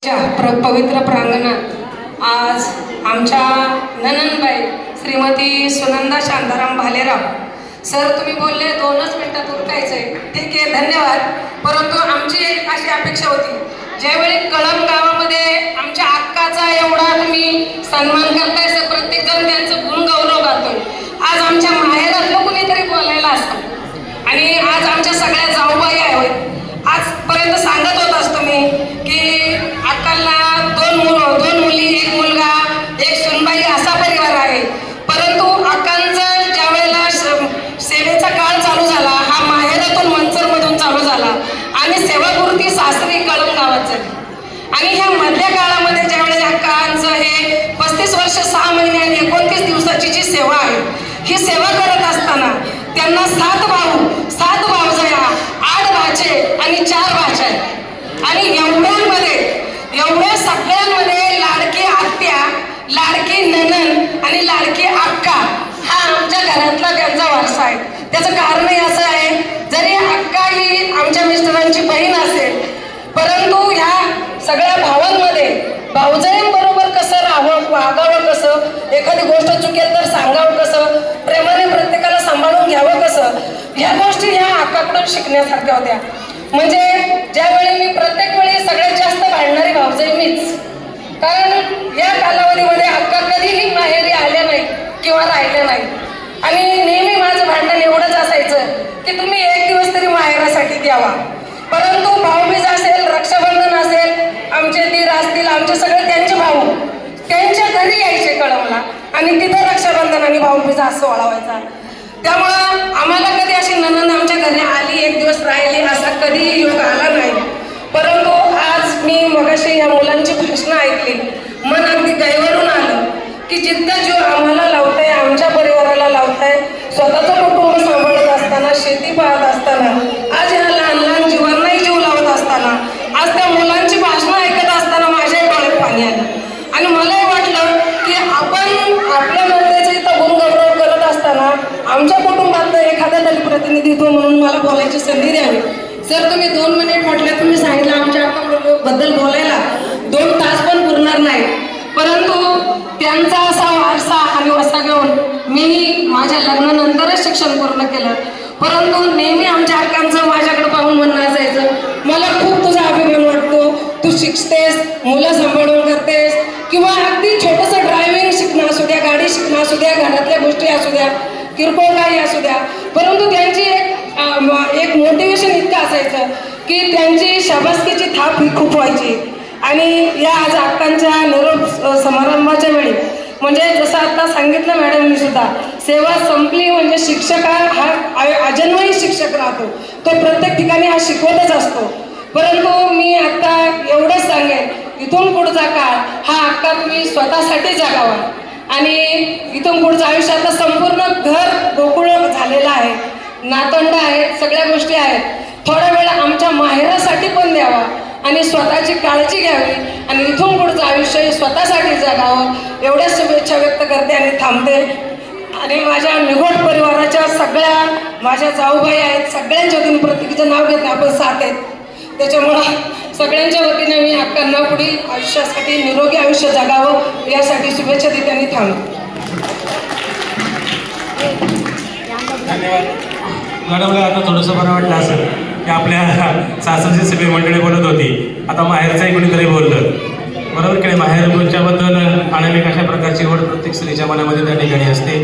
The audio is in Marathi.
पवित्र प्रांगणात आज आमच्या ननंदबाई श्रीमती सुनंदा शांताराम भालेराव सर, तुम्ही बोलले 2च मिनिटात उरकायचंय, ठीक आहे, धन्यवाद. परंतु आमची एक अशी अपेक्षा होती, ज्यावेळी कळंब गावामध्ये आमच्या अक्काचा एवढा तुम्ही सन्मान करताय, प्रत्येक जण त्यांचं गुण गौरव गातोय. आज आमच्या माहेरातलं कुणीतरी बोलायला असतं आणि आज आमच्या सगळ्या जाऊबाई आहेत. आजपर्यंत सांगत होत असतो मी की अक्काला 2 मुली, 1 मुलगा, 1 सुनबाई असा परिवार आहे. परंतु अक्कांचा ज्या वेळेला सेवेचा काळ चालू झाला, हा माहेरातून मंचरमधून चालू झाला आणि सेवापूर्ती सासरी कळंब गावात झाली. आणि ह्या मधल्या काळामध्ये ज्यावेळेला अक्कांचं हे 35 वर्ष 6 महिने आणि 29 दिवसाची जी सेवा आहे, ही सेवा करत असताना त्यांना 7 भाऊ, 7 भावजया, 8 भाचे आणि 4 भाच्या आहेत. आणि एवढ्या सगळ्यांमध्ये लाडकी आत्या, लाडकी ननंद आणि लाडकी अक्का हा आमच्या घरातला त्यांचा वारसा आहे. त्याचं कारणही असं आहे, जरी अक्का ही आमच्या मिस्टरांची बहीण असेल, परंतु ह्या सगळ्या भावांमध्ये भाऊजाईंबरोबर कसं राहावं, वागावं कसं, एखादी गोष्ट चुकेल तर सांगावं कसं, प्रेमाने प्रत्येकाला सांभाळून घ्यावं कसं, ह्या गोष्टी ह्या अक्काकडून शिकण्यासारख्या होत्या. म्हणजे ज्यावेळी मी प्रत्येक वेळी सगळ्यात जास्त भांडणारी भाऊजाई मीच, कारण या कालावधीमध्ये अक्का कधीही माहेरी आल्या नाही किंवा राहिल्या नाही. आणि नेहमी माझं भांडण एवढंच असायचं की तुम्ही 1 दिवस तरी माहेरासाठी द्यावा. परंतु भाऊबीज असेल, रक्षाबंधन असेल, आमचे दीर असतील, आमचे सगळे त्यांचे भाऊ त्यांच्या घरी यायचे कळंबला आणि तिथं रक्षाबंधन आणि भाऊबीज असं वळवायचा. त्यामुळं आम्हाला कधी अशी ननंद आमच्या घरी आली, 1 दिवस राहिली असा कधीही योग आला नाही. परंतु आज मी मगाशी या मुलांची भाषणं ऐकली, मन अगदी गैवरून आलं की जितका जीव आम्हाला लावताय, आमच्या परिवाराला लावताय, स्वतःचं कुटुंब सांभाळत असताना, शेती पाहत असताना, आज ह्या लहान लहान जीवांनाही जीव लावत असताना, आज त्या मुलांची भाषणं ऐकत असताना माझ्याही डोळ्यात पाणी आलं. आणि मलाही वाटलं की आपण आपल्या नंदेचं इथं गुणगौरव करत असताना आमच्या कुटुंबातलं एखादा तरी प्रतिनिधित्व म्हणून मला बोलायची संधी द्यावी. सर, तुम्ही 2 मिनिट म्हटलं, तुम्ही सांगितलं आमच्या अक्काबद्दल बोलायला 2 तास पण पुरणार नाही. परंतु त्यांचा असा वारसा आणि वसा घेऊन मी माझ्या लग्नानंतरच शिक्षण पूर्ण केलं. परंतु नेहमी आमच्या अक्कांचं माझ्याकडे पाहून म्हणणं असायचं, मला खूप तुझा अभिमान वाटतो, तू शिकतेस, मुलं सांभाळून करतेस, किंवा अगदी छोटंसं ड्रायव्हिंग शिकणं असू द्या, गाडी शिकणं असू द्या, घरातल्या गोष्टी असू द्या, किरकोळ काही असू द्या. परंतु त्यांची एक मोटिवेशन इतकं असायचं की त्यांची शाबासकीची थाप ही खूप व्हायची. आणि या आज अक्कांच्या निरोप समारंभाच्या वेळी, म्हणजे जसं आता सांगितलं मॅडमनी सुद्धा, सेवा संपली म्हणजे शिक्षक हा अजन्मही शिक्षक राहतो, तो प्रत्येक ठिकाणी हा शिकवतच असतो. परंतु मी आता एवढंच सांगेन, इथून पुढचा काळ हा अक्का तुम्ही स्वतःसाठी जगावा. आणि इथून पुढचं आयुष्यात संपूर्ण घर गोकुळ झालेलं आहे, नातवंड आहेत, सगळ्या गोष्टी आहेत, थोडा वेळ आमच्या माहेरासाठी पण द्यावा आणि स्वतःची काळजी घ्यावी आणि इथून पुढचं आयुष्य स्वतःसाठी जगावं, एवढ्या शुभेच्छा व्यक्त करते आणि थांबते. आणि माझ्या निगोट परिवाराच्या सगळ्या माझ्या जाऊबाई आहेत, सगळ्यांच्या वतीने प्रत्येकीचं नाव घेत आपण 7 आहेत, त्याच्यामुळं सगळ्यांच्या वतीने मी अक्कांना पुढील आयुष्यासाठी निरोगी आयुष्य जगावं यासाठी शुभेच्छा देते आणि थांबते. धन्यवाद. मॅडमला आता थोडंसं बरं वाटलं असेल की आपल्या सासरची सगळी मंडळी बोलत होती, आता माहेरचाही कोणीतरी बोललं, बरोबर की नाही. माहेर बोलच्याबद्दल अनेक अशा प्रकारची आवड प्रत्येक स्त्रीच्या मनामध्ये त्या ठिकाणी असते.